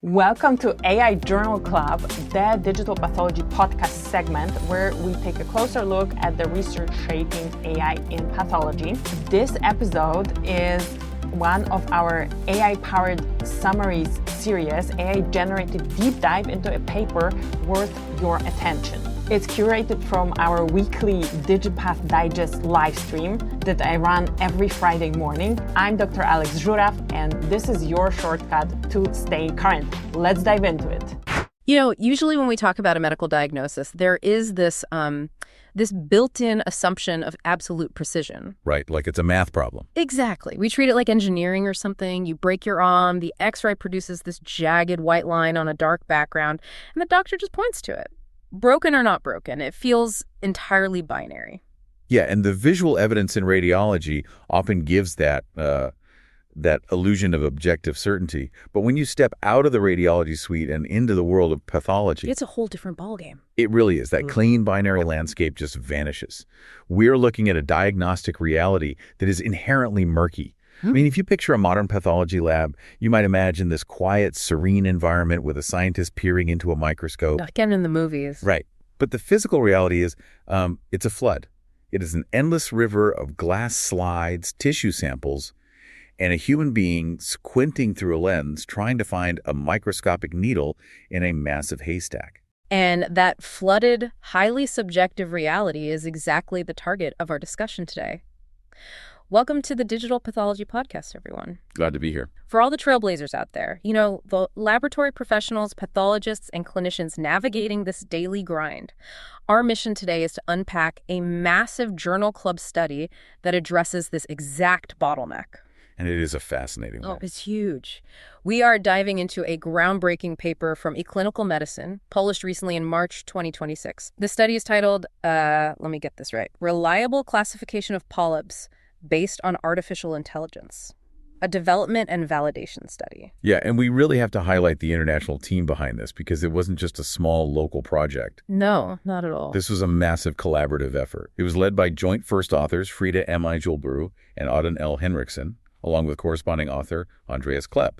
Welcome to AI Journal Club, the digital pathology podcast segment where we take a closer look at the research shaping AI in pathology. This episode is one of our AI-powered summaries series, AI-generated deep dive into a paper worth your attention. It's curated from our weekly DigiPath Digest live stream that I run every Friday morning. I'm Dr. Alex Żuraw, and this is your shortcut to stay current. Let's dive into it. You know, usually when we talk about a medical diagnosis, there is this built-in assumption of absolute precision. Right, like it's a math problem. Exactly. We treat it like engineering or something. You break your arm, the X-ray produces this jagged white line on a dark background, and the doctor just points to it. Broken or not broken, it feels entirely binary. Yeah, and the visual evidence in radiology often gives that illusion of objective certainty. But when you step out of the radiology suite and into the world of pathology, it's a whole different ballgame. It really is. That clean binary landscape just vanishes. We're looking at a diagnostic reality that is inherently murky. I mean, if you picture a modern pathology lab, you might imagine this quiet, serene environment with a scientist peering into a microscope. Again, in the movies. Right. But the physical reality is it's a flood. It is an endless river of glass slides, tissue samples, and a human being squinting through a lens trying to find a microscopic needle in a massive haystack. And that flooded, highly subjective reality is exactly the target of our discussion today. Welcome to the Digital Pathology Podcast, everyone. Glad to be here. For all the trailblazers out there, you know, the laboratory professionals, pathologists, and clinicians navigating this daily grind, our mission today is to unpack a massive journal club study that addresses this exact bottleneck. And it is a fascinating one. Oh, it's huge. We are diving into a groundbreaking paper from eClinicalMedicine, published recently in March 2026. The study is titled, let me get this right, Reliable Classification of Polyps Based on Artificial Intelligence, a development and validation study. Yeah, and we really have to highlight the international team behind this because it wasn't just a small local project. No, not at all. This was a massive collaborative effort. It was led by joint first authors Frida M.I. Julbø and Auden L. Henriksen, along with corresponding author Andreas Klepp.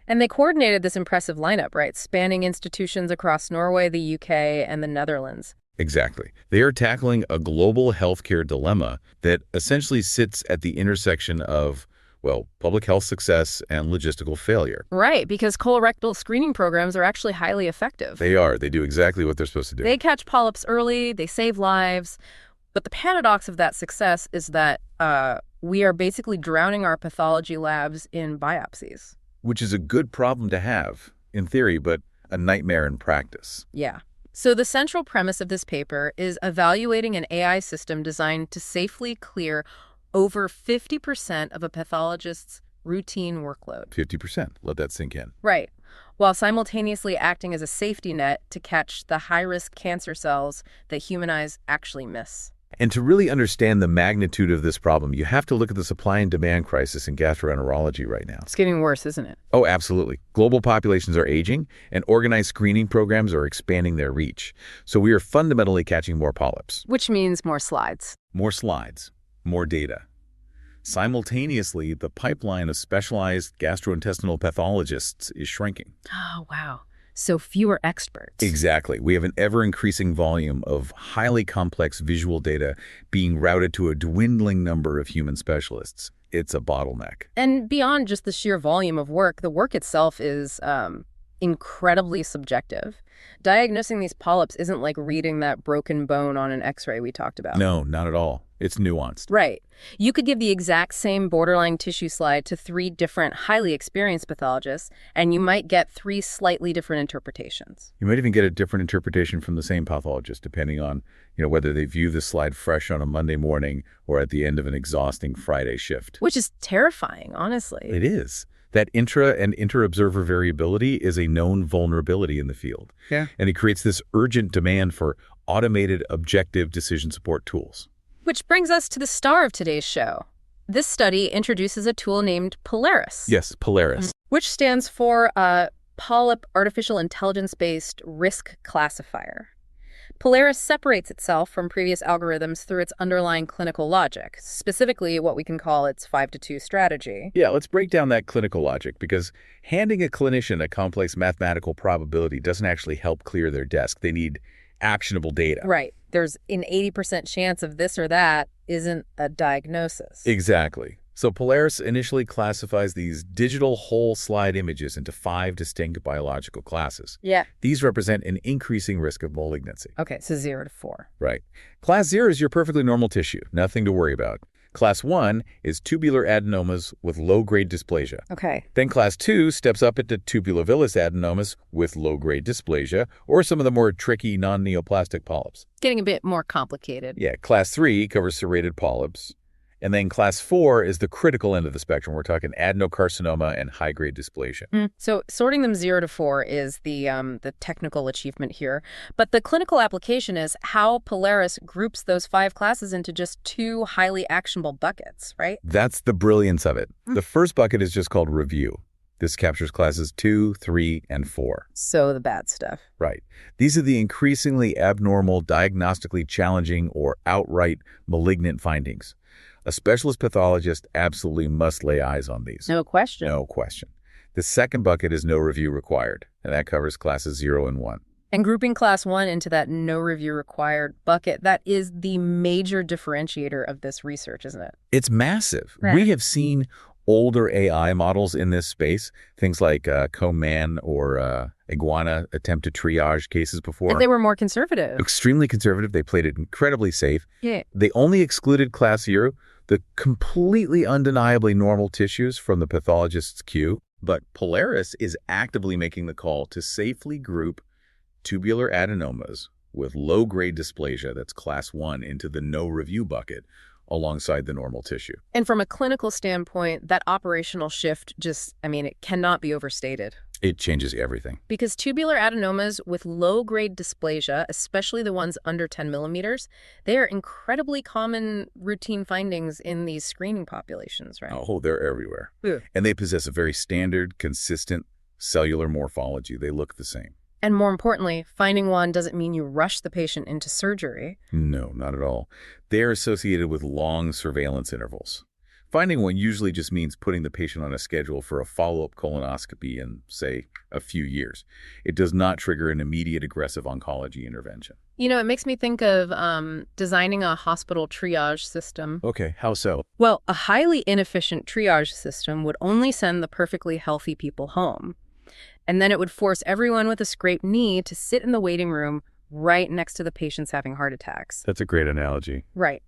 And they coordinated this impressive lineup, right, spanning institutions across Norway, the UK, and the Netherlands. Exactly. They are tackling a global healthcare dilemma that essentially sits at the intersection of, well, public health success and logistical failure. Right, because colorectal screening programs are actually highly effective. They are. They do exactly what they're supposed to do. They catch polyps early, they save lives. But the paradox of that success is that we are basically drowning our pathology labs in biopsies. Which is a good problem to have, in theory, but a nightmare in practice. Yeah. So the central premise of this paper is evaluating an AI system designed to safely clear over 50% of a pathologist's routine workload. 50%. Let that sink in. Right. While simultaneously acting as a safety net to catch the high-risk cancer cells that human eyes actually miss. And to really understand the magnitude of this problem, you have to look at the supply and demand crisis in gastroenterology right now. It's getting worse, isn't it? Oh, absolutely. Global populations are aging, and organized screening programs are expanding their reach. So we are fundamentally catching more polyps. Which means more slides. More slides, more data. Simultaneously, the pipeline of specialized gastrointestinal pathologists is shrinking. Oh, wow. So fewer experts. Exactly. We have an ever-increasing volume of highly complex visual data being routed to a dwindling number of human specialists. It's a bottleneck. And beyond just the sheer volume of work, the work itself is incredibly subjective. Diagnosing these polyps isn't like reading that broken bone on an X-ray we talked about. No, not at all. It's nuanced. Right. You could give the exact same borderline tissue slide to 3 different highly experienced pathologists, and you might get 3 slightly different interpretations. You might even get a different interpretation from the same pathologist, depending on, whether they view the slide fresh on a Monday morning or at the end of an exhausting Friday shift. Which is terrifying, honestly. It is. That intra and inter-observer variability is a known vulnerability in the field. Yeah. And it creates this urgent demand for automated, objective decision support tools. Which brings us to the star of today's show. This study introduces a tool named POLARIS. Yes, POLARIS. Which stands for Polyp Artificial Intelligence-Based Risk Classifier. Polaris separates itself from previous algorithms through its underlying clinical logic, specifically what we can call its 5-to-2 strategy. Yeah, let's break down that clinical logic, because handing a clinician a complex mathematical probability doesn't actually help clear their desk. They need actionable data. Right. There's an 80% chance of this or that isn't a diagnosis. Exactly. So Polaris initially classifies these digital whole slide images into 5 distinct biological classes. Yeah. These represent an increasing risk of malignancy. Okay, so 0 to 4. Right. Class 0 is your perfectly normal tissue, nothing to worry about. Class 1 is tubular adenomas with low-grade dysplasia. Okay. Then Class 2 steps up into tubulovillous adenomas with low-grade dysplasia, or some of the more tricky non-neoplastic polyps. Getting a bit more complicated. Yeah, Class 3 covers serrated polyps. And then Class 4 is the critical end of the spectrum. We're talking adenocarcinoma and high-grade dysplasia. So sorting them 0 to 4 is the technical achievement here. But the clinical application is how Polaris groups those 5 classes into just 2 highly actionable buckets, right? That's the brilliance of it. The first bucket is just called review. This captures classes 2, 3, and 4. So the bad stuff. Right. These are the increasingly abnormal, diagnostically challenging, or outright malignant findings. A specialist pathologist absolutely must lay eyes on these. No question. No question. The second bucket is no review required, and that covers classes 0 and 1. And grouping class 1 into that no review required bucket, that is the major differentiator of this research, isn't it? It's massive. Right. We have seen older AI models in this space, things like Coman or Iguana attempt to triage cases before. And they were more conservative. Extremely conservative. They played it incredibly safe. Yeah. They only excluded class 0, the completely undeniably normal tissues from the pathologist's queue. But Polaris is actively making the call to safely group tubular adenomas with low-grade dysplasia, that's class 1, into the no review bucket alongside the normal tissue. And from a clinical standpoint, that operational shift it cannot be overstated. It changes everything. Because tubular adenomas with low-grade dysplasia, especially the ones under 10 millimeters, they are incredibly common routine findings in these screening populations, right? Oh, they're everywhere. Yeah. And they possess a very standard, consistent cellular morphology. They look the same. And more importantly, finding one doesn't mean you rush the patient into surgery. No, not at all. They are associated with long surveillance intervals. Finding one usually just means putting the patient on a schedule for a follow-up colonoscopy in, say, a few years. It does not trigger an immediate aggressive oncology intervention. You know, it makes me think of designing a hospital triage system. Okay, how so? Well, a highly inefficient triage system would only send the perfectly healthy people home. And then it would force everyone with a scraped knee to sit in the waiting room right next to the patients having heart attacks. That's a great analogy. Right.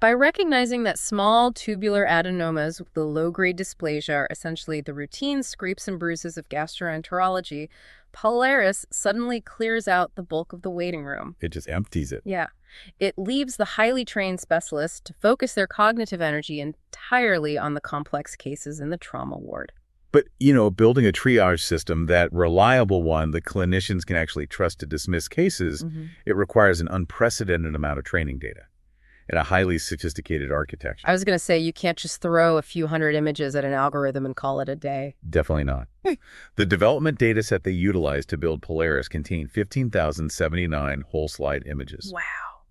By recognizing that small tubular adenomas with the low-grade dysplasia are essentially the routine scrapes and bruises of gastroenterology, Polaris suddenly clears out the bulk of the waiting room. It just empties it. Yeah. It leaves the highly trained specialists to focus their cognitive energy entirely on the complex cases in the trauma ward. But, building a triage system, that reliable one that clinicians can actually trust to dismiss cases, it requires an unprecedented amount of training data and a highly sophisticated architecture. I was going to say, you can't just throw a few hundred images at an algorithm and call it a day. Definitely not. The development data set they utilized to build Polaris contained 15,079 whole slide images. Wow,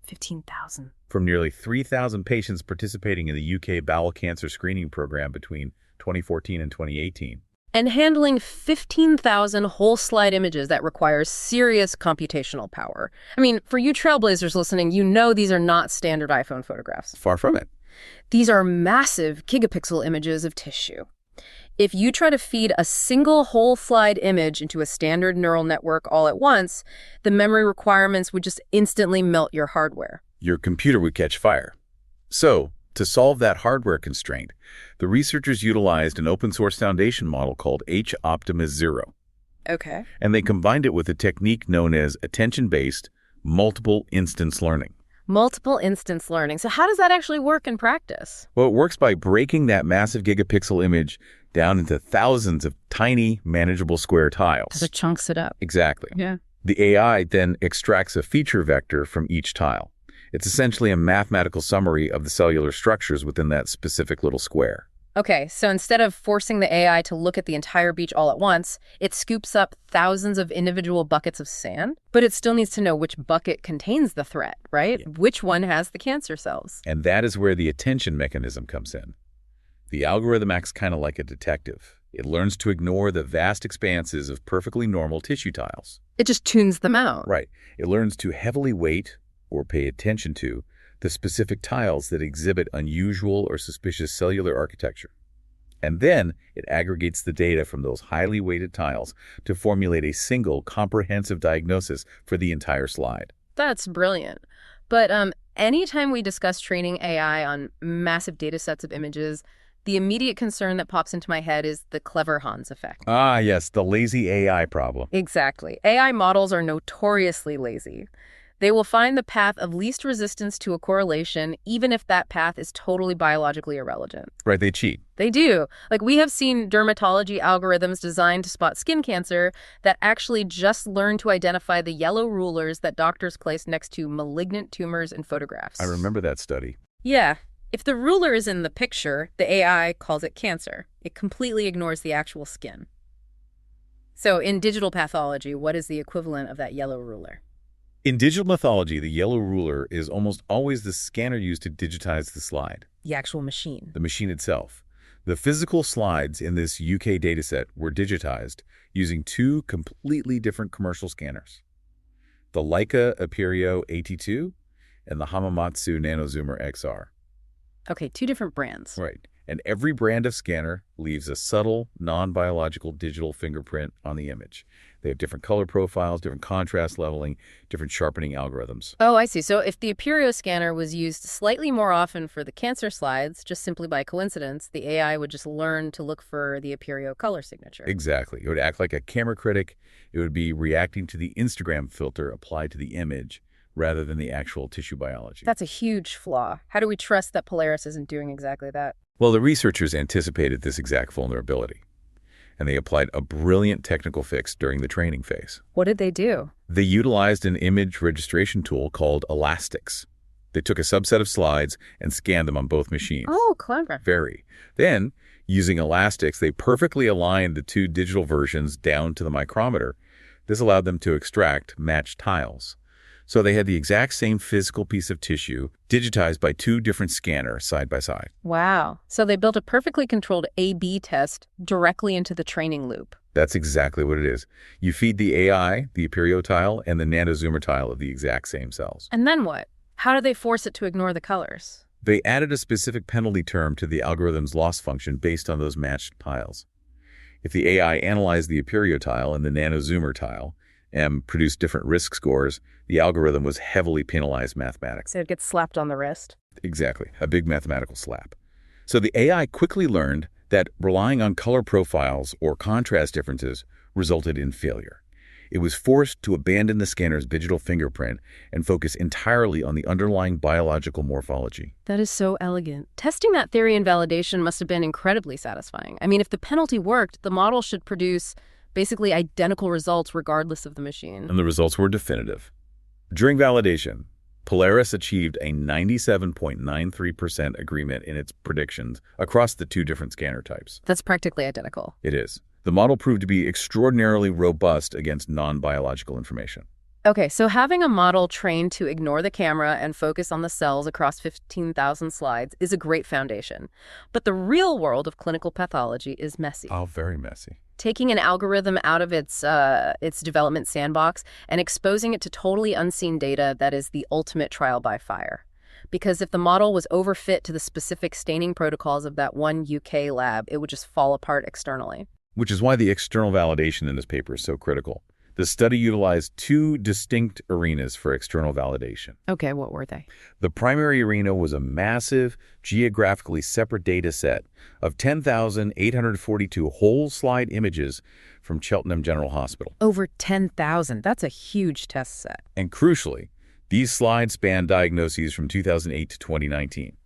15,000. From nearly 3,000 patients participating in the UK bowel cancer screening program between 2014 and 2018. And handling 15,000 whole slide images, that requires serious computational power. I mean, for you trailblazers listening, these are not standard iPhone photographs. Far from it. These are massive gigapixel images of tissue. If you try to feed a single whole slide image into a standard neural network all at once, the memory requirements would just instantly melt your hardware. Your computer would catch fire. So, to solve that hardware constraint, the researchers utilized an open-source foundation model called H-Optimus-0. Okay. And they combined it with a technique known as attention-based multiple instance learning. Multiple instance learning. So how does that actually work in practice? Well, it works by breaking that massive gigapixel image down into thousands of tiny, manageable square tiles. So it chunks it up. Exactly. Yeah. The AI then extracts a feature vector from each tile. It's essentially a mathematical summary of the cellular structures within that specific little square. Okay, so instead of forcing the AI to look at the entire beach all at once, it scoops up thousands of individual buckets of sand, but it still needs to know which bucket contains the threat, right? Yeah. Which one has the cancer cells? And that is where the attention mechanism comes in. The algorithm acts kind of like a detective. It learns to ignore the vast expanses of perfectly normal tissue tiles. It just tunes them out. Right. It learns to heavily weight or pay attention to the specific tiles that exhibit unusual or suspicious cellular architecture. And then it aggregates the data from those highly weighted tiles to formulate a single comprehensive diagnosis for the entire slide. That's brilliant. But anytime we discuss training AI on massive data sets of images, the immediate concern that pops into my head is the clever Hans effect. Ah, yes, the lazy AI problem. Exactly. AI models are notoriously lazy. They will find the path of least resistance to a correlation, even if that path is totally biologically irrelevant. Right, they cheat. They do. Like, we have seen dermatology algorithms designed to spot skin cancer that actually just learn to identify the yellow rulers that doctors place next to malignant tumors in photographs. I remember that study. Yeah. If the ruler is in the picture, the AI calls it cancer. It completely ignores the actual skin. So in digital pathology, what is the equivalent of that yellow ruler? In digital pathology, the yellow ruler is almost always the scanner used to digitize the slide. The actual machine. The machine itself. The physical slides in this UK dataset were digitized using two completely different commercial scanners. The Leica Aperio AT2 and the Hamamatsu NanoZoomer XR. Okay, two different brands. Right. And every brand of scanner leaves a subtle, non-biological digital fingerprint on the image. They have different color profiles, different contrast leveling, different sharpening algorithms. Oh, I see. So if the Aperio scanner was used slightly more often for the cancer slides, just simply by coincidence, the AI would just learn to look for the Aperio color signature. Exactly. It would act like a camera critic. It would be reacting to the Instagram filter applied to the image rather than the actual tissue biology. That's a huge flaw. How do we trust that Polaris isn't doing exactly that? Well, the researchers anticipated this exact vulnerability, and they applied a brilliant technical fix during the training phase. What did they do? They utilized an image registration tool called Elastics. They took a subset of slides and scanned them on both machines. Oh, clever. Very. Then, using Elastics, they perfectly aligned the two digital versions down to the micrometer. This allowed them to extract matched tiles. So they had the exact same physical piece of tissue digitized by two different scanners side by side. Wow. So they built a perfectly controlled A/B test directly into the training loop. That's exactly what it is. You feed the AI, the Aperio tile, and the NanoZoomer tile of the exact same cells. And then what? How do they force it to ignore the colors? They added a specific penalty term to the algorithm's loss function based on those matched tiles. If the AI analyzed the Aperio tile and the NanoZoomer tile and produced different risk scores, the algorithm was heavily penalized mathematically. So it gets slapped on the wrist? Exactly, a big mathematical slap. So the AI quickly learned that relying on color profiles or contrast differences resulted in failure. It was forced to abandon the scanner's digital fingerprint and focus entirely on the underlying biological morphology. That is so elegant. Testing that theory and validation must have been incredibly satisfying. I mean, if the penalty worked, the model should produce basically identical results regardless of the machine. And the results were definitive. During validation, Polaris achieved a 97.93% agreement in its predictions across the two different scanner types. That's practically identical. It is. The model proved to be extraordinarily robust against non-biological information. Okay, so having a model trained to ignore the camera and focus on the cells across 15,000 slides is a great foundation. But the real world of clinical pathology is messy. Oh, very messy. Taking an algorithm out of its development sandbox and exposing it to totally unseen data, that is the ultimate trial by fire. Because if the model was overfit to the specific staining protocols of that one UK lab, it would just fall apart externally. Which is why the external validation in this paper is so critical. The study utilized two distinct arenas for external validation. Okay, what were they? The primary arena was a massive, geographically separate data set of 10,842 whole slide images from Cheltenham General Hospital. Over 10,000. That's a huge test set. And crucially, these slides span diagnoses from 2008 to 2019.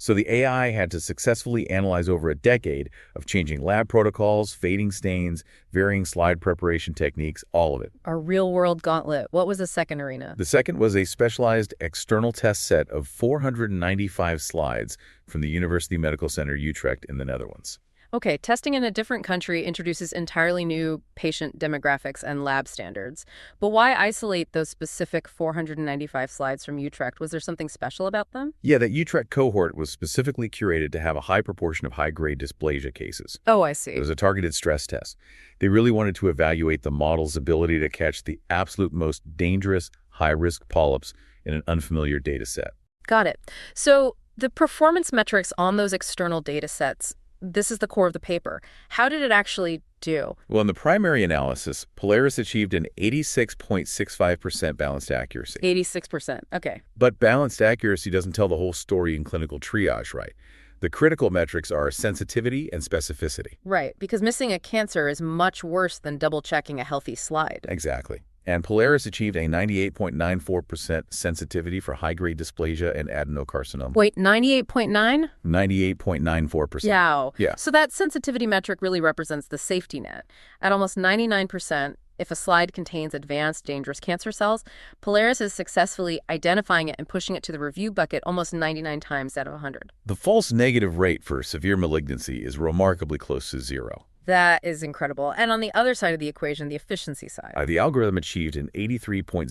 So the AI had to successfully analyze over a decade of changing lab protocols, fading stains, varying slide preparation techniques, all of it. A real-world gauntlet. What was the second arena? The second was a specialized external test set of 495 slides from the University Medical Center Utrecht in the Netherlands. Okay, testing in a different country introduces entirely new patient demographics and lab standards. But why isolate those specific 495 slides from Utrecht? Was there something special about them? Yeah, that Utrecht cohort was specifically curated to have a high proportion of high-grade dysplasia cases. Oh, I see. It was a targeted stress test. They really wanted to evaluate the model's ability to catch the absolute most dangerous, high-risk polyps in an unfamiliar data set. Got it. So the performance metrics on those external data sets, this is the core of the paper. How did it actually do? Well, in the primary analysis, Polaris achieved an 86.65% balanced accuracy. 86%. Okay. But balanced accuracy doesn't tell the whole story in clinical triage, right? The critical metrics are sensitivity and specificity. Right, because missing a cancer is much worse than double-checking a healthy slide. Exactly. And Polaris achieved a 98.94% sensitivity for high-grade dysplasia and adenocarcinoma. Wait, 98.9? 98.94%. Yeah. So that sensitivity metric really represents the safety net. At almost 99%, if a slide contains advanced, dangerous cancer cells, Polaris is successfully identifying it and pushing it to the review bucket almost 99 times out of 100. The false negative rate for severe malignancy is remarkably close to zero. That is incredible. And on the other side of the equation, the efficiency side. The algorithm achieved an 83.04%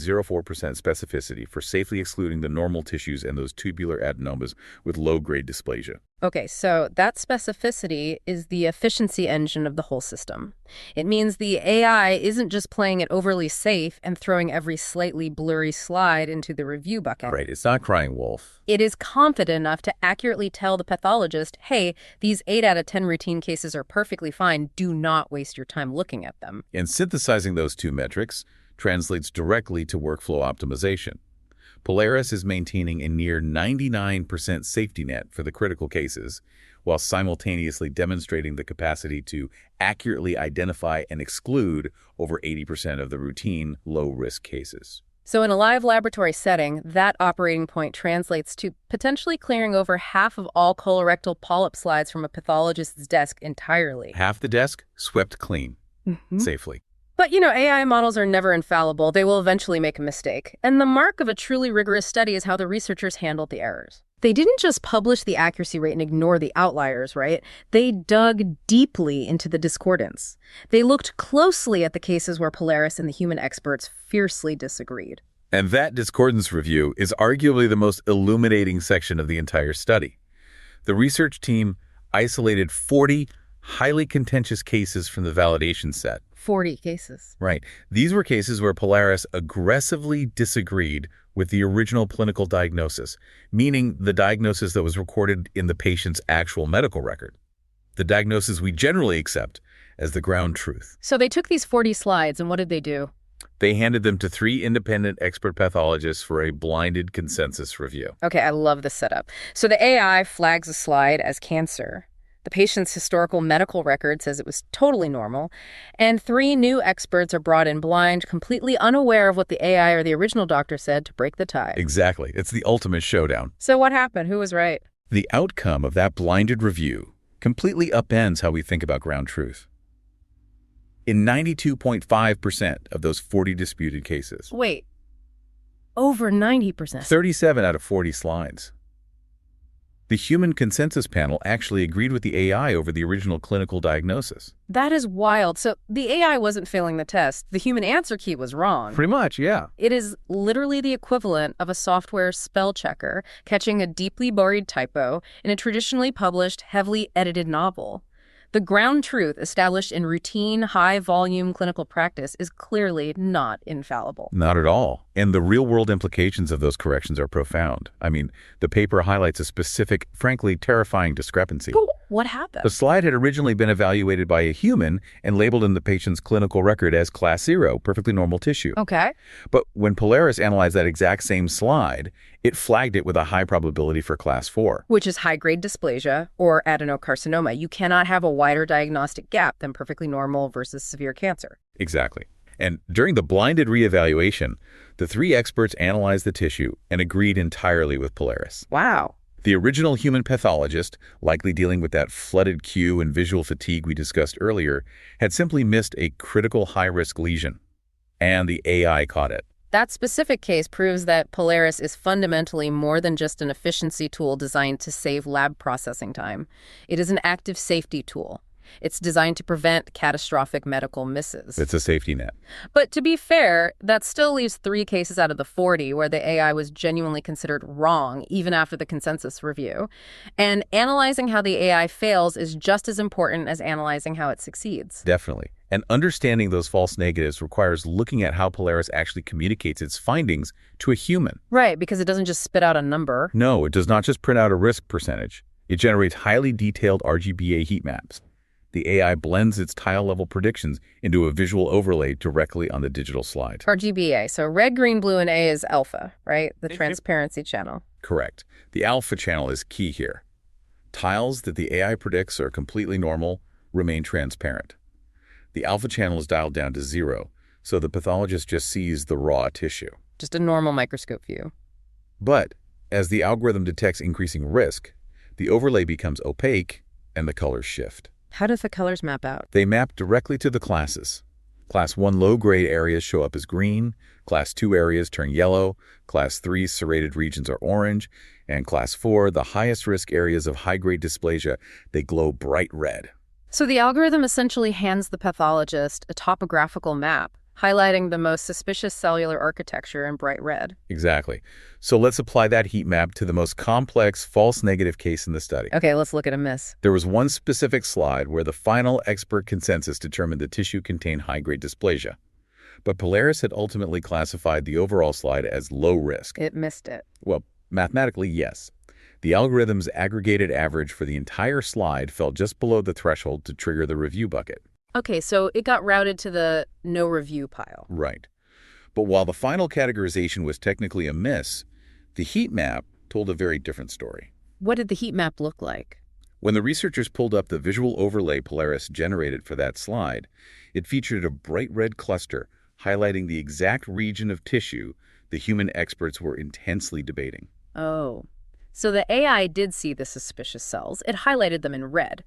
specificity for safely excluding the normal tissues and those tubular adenomas with low-grade dysplasia. Okay, so that specificity is the efficiency engine of the whole system. It means the AI isn't just playing it overly safe and throwing every slightly blurry slide into the review bucket. Right, it's not crying wolf. It is confident enough to accurately tell the pathologist, hey, these 8 out of 10 routine cases are perfectly fine. Do not waste your time looking at them. And synthesizing those two metrics translates directly to workflow optimization. Polaris is maintaining a near 99% safety net for the critical cases, while simultaneously demonstrating the capacity to accurately identify and exclude over 80% of the routine, low-risk cases. So in a live laboratory setting, that operating point translates to potentially clearing over half of all colorectal polyp slides from a pathologist's desk entirely. Half the desk swept clean, safely. But, AI models are never infallible. They will eventually make a mistake. And the mark of a truly rigorous study is how the researchers handled the errors. They didn't just publish the accuracy rate and ignore the outliers, right? They dug deeply into the discordance. They looked closely at the cases where Polaris and the human experts fiercely disagreed. And that discordance review is arguably the most illuminating section of the entire study. The research team isolated 40 highly contentious cases from the validation set. 40 cases. Right. These were cases where Polaris aggressively disagreed with the original clinical diagnosis, meaning the diagnosis that was recorded in the patient's actual medical record. The diagnosis we generally accept as the ground truth. So they took these 40 slides, and what did they do? They handed them to 3 independent expert pathologists for a blinded consensus review. Okay, I love this setup. So the AI flags a slide as cancer. The patient's historical medical record says it was totally normal, and 3 new experts are brought in blind, completely unaware of what the AI or the original doctor said to break the tie. Exactly. It's the ultimate showdown. So what happened? Who was right? The outcome of that blinded review completely upends how we think about ground truth. In 92.5% of those 40 disputed cases. Wait, over 90%. 37 out of 40 slides. The human consensus panel actually agreed with the AI over the original clinical diagnosis. That is wild. So the AI wasn't failing the test. The human answer key was wrong. Pretty much, yeah. It is literally the equivalent of a software spell checker catching a deeply buried typo in a traditionally published, heavily edited novel. The ground truth established in routine, high-volume clinical practice is clearly not infallible. Not at all. And the real-world implications of those corrections are profound. I mean, the paper highlights a specific, frankly, terrifying discrepancy. But what happened? The slide had originally been evaluated by a human and labeled in the patient's clinical record as class 0, perfectly normal tissue. Okay. But when Polaris analyzed that exact same slide, it flagged it with a high probability for class 4. Which is high-grade dysplasia or adenocarcinoma. You cannot have a wider diagnostic gap than perfectly normal versus severe cancer. Exactly. And during the blinded reevaluation, the 3 experts analyzed the tissue and agreed entirely with Polaris. Wow. The original human pathologist, likely dealing with that flooded queue and visual fatigue we discussed earlier, had simply missed a critical high-risk lesion. And the AI caught it. That specific case proves that Polaris is fundamentally more than just an efficiency tool designed to save lab processing time. It is an active safety tool. It's designed to prevent catastrophic medical misses. It's a safety net. But to be fair, that still leaves 3 cases out of the 40 where the AI was genuinely considered wrong, even after the consensus review. And analyzing how the AI fails is just as important as analyzing how it succeeds. Definitely. And understanding those false negatives requires looking at how Polaris actually communicates its findings to a human. Right, because it doesn't just spit out a number. No, it does not just print out a risk percentage. It generates highly detailed RGBA heat maps. The AI blends its tile-level predictions into a visual overlay directly on the digital slide. RGBA, so red, green, blue, and A is alpha, right? The transparency channel. Correct. The alpha channel is key here. Tiles that the AI predicts are completely normal remain transparent. The alpha channel is dialed down to 0, so the pathologist just sees the raw tissue. Just a normal microscope view. But as the algorithm detects increasing risk, the overlay becomes opaque and the colors shift. How do the colors map out? They map directly to the classes. Class 1 low-grade areas show up as green, Class 2 areas turn yellow, Class 3 serrated regions are orange, and Class 4, the highest risk areas of high-grade dysplasia, they glow bright red. So the algorithm essentially hands the pathologist a topographical map, highlighting the most suspicious cellular architecture in bright red. Exactly. So let's apply that heat map to the most complex false negative case in the study. Okay, let's look at a miss. There was one specific slide where the final expert consensus determined the tissue contained high-grade dysplasia. But Polaris had ultimately classified the overall slide as low risk. It missed it. Well, mathematically, yes. The algorithm's aggregated average for the entire slide fell just below the threshold to trigger the review bucket. Okay, so it got routed to the no review pile. Right. But while the final categorization was technically a miss, the heat map told a very different story. What did the heat map look like? When the researchers pulled up the visual overlay Polaris generated for that slide, it featured a bright red cluster highlighting the exact region of tissue the human experts were intensely debating. Oh, so the AI did see the suspicious cells. It highlighted them in red.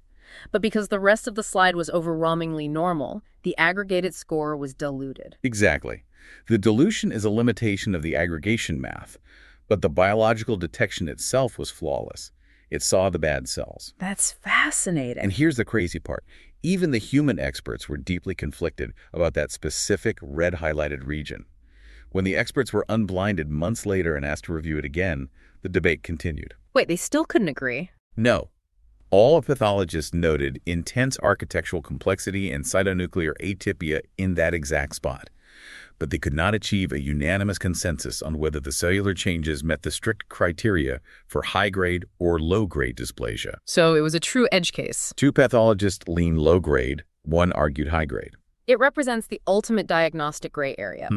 But because the rest of the slide was overwhelmingly normal, the aggregated score was diluted. Exactly. The dilution is a limitation of the aggregation math, but the biological detection itself was flawless. It saw the bad cells. That's fascinating. And here's the crazy part. Even the human experts were deeply conflicted about that specific red-highlighted region. When the experts were unblinded months later and asked to review it again, the debate continued. Wait, they still couldn't agree? No. All pathologists noted intense architectural complexity and cytonuclear atypia in that exact spot, but they could not achieve a unanimous consensus on whether the cellular changes met the strict criteria for high-grade or low-grade dysplasia. So it was a true edge case. 2 pathologists leaned low-grade, 1 argued high-grade. It represents the ultimate diagnostic gray area.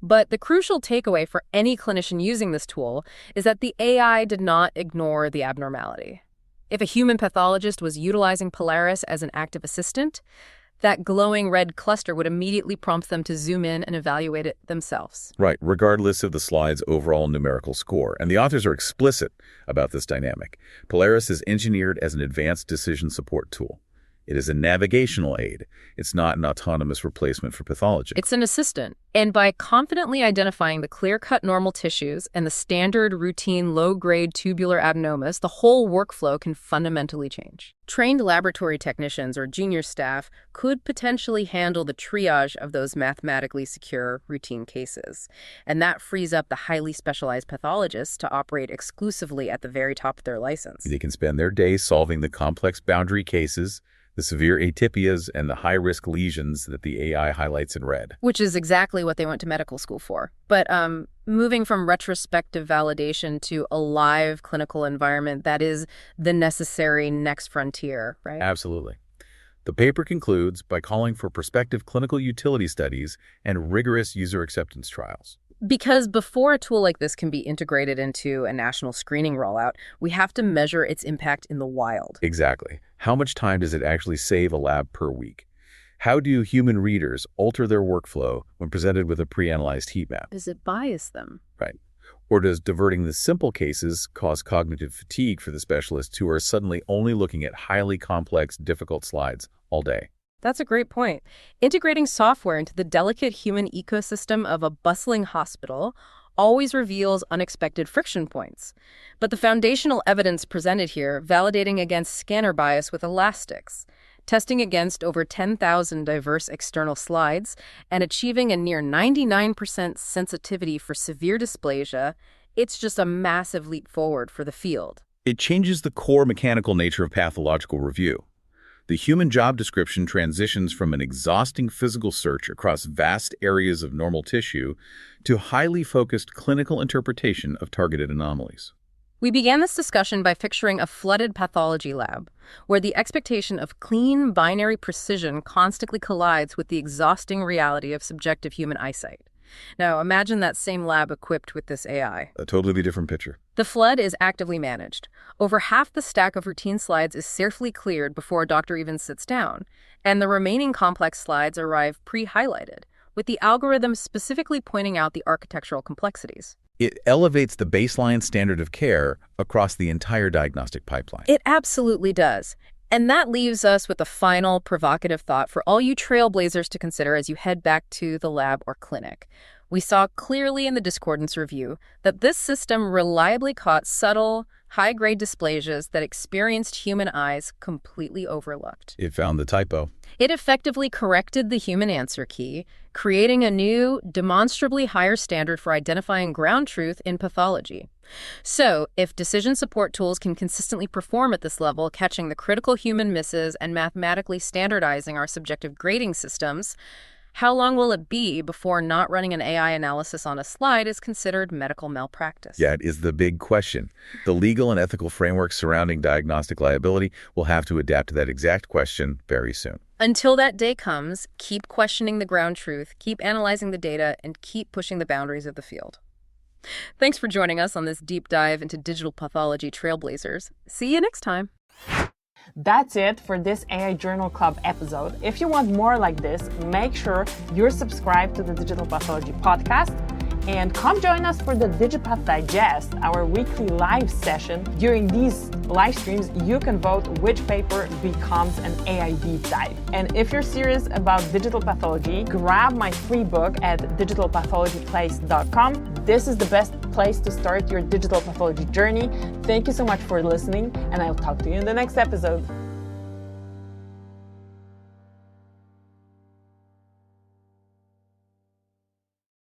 But the crucial takeaway for any clinician using this tool is that the AI did not ignore the abnormality. If a human pathologist was utilizing Polaris as an active assistant, that glowing red cluster would immediately prompt them to zoom in and evaluate it themselves. Right, regardless of the slide's overall numerical score. And the authors are explicit about this dynamic. Polaris is engineered as an advanced decision support tool. It is a navigational aid. It's not an autonomous replacement for pathology. It's an assistant. And by confidently identifying the clear-cut normal tissues and the standard routine low-grade tubular adenomas, the whole workflow can fundamentally change. Trained laboratory technicians or junior staff could potentially handle the triage of those mathematically secure routine cases. And that frees up the highly specialized pathologists to operate exclusively at the very top of their license. They can spend their days solving the complex boundary cases, the severe atypias, and the high-risk lesions that the AI highlights in red. Which is exactly what they went to medical school for. But moving from retrospective validation to a live clinical environment, that is the necessary next frontier, right? Absolutely. The paper concludes by calling for prospective clinical utility studies and rigorous user acceptance trials. Because before a tool like this can be integrated into a national screening rollout, we have to measure its impact in the wild. Exactly. How much time does it actually save a lab per week? How do human readers alter their workflow when presented with a pre-analyzed heat map? Does it bias them? Right. Or does diverting the simple cases cause cognitive fatigue for the specialists who are suddenly only looking at highly complex, difficult slides all day? That's a great point. Integrating software into the delicate human ecosystem of a bustling hospital always reveals unexpected friction points. But the foundational evidence presented here, validating against scanner bias with elastics, testing against over 10,000 diverse external slides, and achieving a near 99% sensitivity for severe dysplasia, it's just a massive leap forward for the field. It changes the core mechanical nature of pathological review. The human job description transitions from an exhausting physical search across vast areas of normal tissue to highly focused clinical interpretation of targeted anomalies. We began this discussion by picturing a flooded pathology lab, where the expectation of clean, binary precision constantly collides with the exhausting reality of subjective human eyesight. Now, imagine that same lab equipped with this AI. A totally different picture. The flood is actively managed. Over half the stack of routine slides is carefully cleared before a doctor even sits down, and the remaining complex slides arrive pre-highlighted, with the algorithm specifically pointing out the architectural complexities. It elevates the baseline standard of care across the entire diagnostic pipeline. It absolutely does. And that leaves us with a final provocative thought for all you trailblazers to consider as you head back to the lab or clinic. We saw clearly in the discordance review that this system reliably caught subtle, high-grade dysplasias that experienced human eyes completely overlooked. It found the typo. It effectively corrected the human answer key, creating a new, demonstrably higher standard for identifying ground truth in pathology. So, if decision support tools can consistently perform at this level, catching the critical human misses and mathematically standardizing our subjective grading systems, how long will it be before not running an AI analysis on a slide is considered medical malpractice? Yeah, it is the big question. The legal and ethical framework surrounding diagnostic liability will have to adapt to that exact question very soon. Until that day comes, keep questioning the ground truth, keep analyzing the data, and keep pushing the boundaries of the field. Thanks for joining us on this deep dive into digital pathology trailblazers. See you next time. That's it for this AI Journal Club episode. If you want more like this, make sure you're subscribed to the Digital Pathology podcast and come join us for the DigiPath Digest, our weekly live session. During these live streams, you can vote which paper becomes an AI deep dive. And if you're serious about digital pathology, grab my free book at digitalpathologyplace.com. This is the best place to start your digital pathology journey. Thank you so much for listening, and I'll talk to you in the next episode.